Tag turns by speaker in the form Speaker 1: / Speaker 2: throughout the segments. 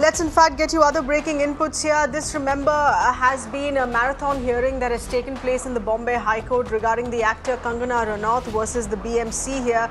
Speaker 1: Let's in fact get you other breaking inputs here. This, remember, has been a marathon hearing that has taken place in the Bombay High Court regarding the actor Kangana Ranaut versus the BMC here.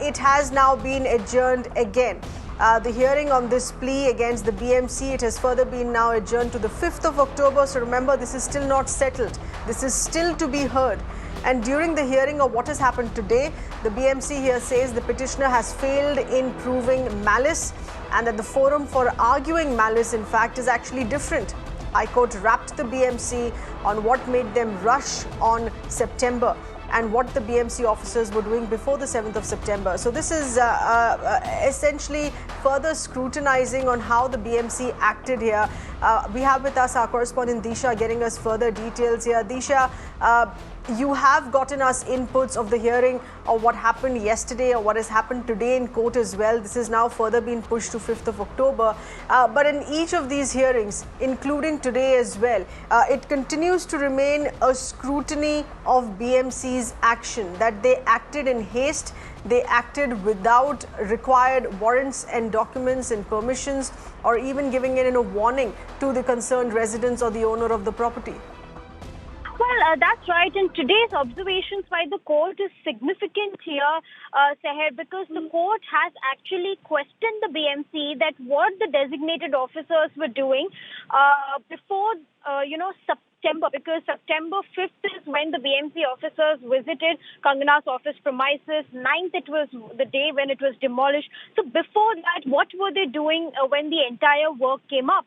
Speaker 1: It has now been adjourned again. The hearing on this plea against the BMC, it has further been now adjourned to the 5th of October. So remember, this is still not settled. This is still to be heard. And during the hearing of what has happened today, the BMC here says the petitioner has failed in proving malice, and that the forum for arguing malice, in fact, is actually different. High Court rapped the BMC on what made them rush on September and what the BMC officers were doing before the 7th of September. So this is essentially further scrutinizing on how the BMC acted here. We have with us our correspondent Disha getting us further details here. Disha, you have gotten us inputs of the hearing of what happened yesterday or what has happened today in court as well. This has now further been pushed to 5th of October. But in each of these hearings, including today as well, it continues to remain a scrutiny of BMC's action, that they acted in haste, they acted without required warrants and documents and permissions, or even giving it in a warning to the concerned residents or the owner of the property.
Speaker 2: Well, that's right. And today's observations by the court is significant here, Seher, because the court has actually questioned the BMC that what the designated officers were doing before, September, because September 5th is when the BMC officers visited Kangana's office premises. 9th, it was the day when it was demolished. So before that, what were they doing when the entire work came up?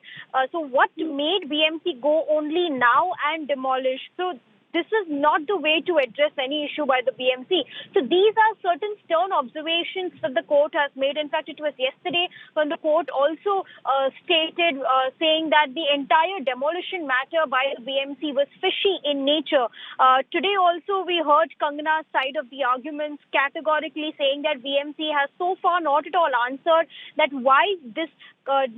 Speaker 2: So what made BMC go only now and demolish? So this is not the way to address any issue by the BMC. So these are certain stern observations that the court has made. In fact, it was yesterday when the court also stated, saying that the entire demolition matter by the BMC was fishy in nature. Today also we heard Kangana's side of the arguments, categorically saying that BMC has so far not at all answered that why this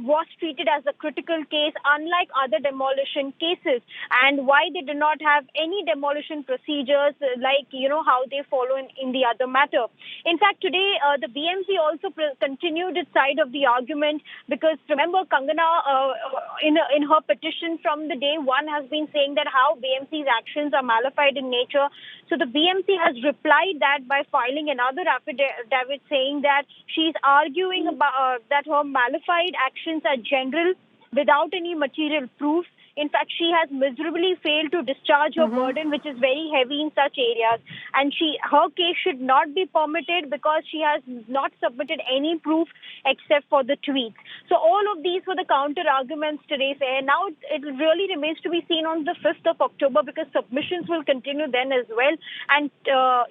Speaker 2: was treated as a critical case, unlike other demolition cases, and why they did not have any demolition procedures like, how they follow in the other matter. In fact, today, the BMC also continued its side of the argument, because remember, Kangana, in her petition from the day one, has been saying that how BMC's actions are malified in nature. So the BMC has replied that by filing another affidavit saying that she's arguing about that her malified actions are general without any material proof. In fact, she has miserably failed to discharge her burden, which is very heavy in such areas. And her case should not be permitted because she has not submitted any proof except for the tweets. So all of these were the counter arguments today. Now it really remains to be seen on the 5th of October, because submissions will continue then as well. And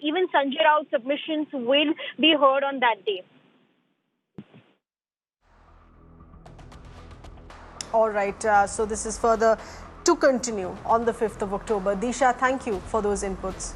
Speaker 2: even Sanjay Raut's submissions will be heard on that day.
Speaker 1: All right, so this is further to continue on the 5th of October. Disha, thank you for those inputs.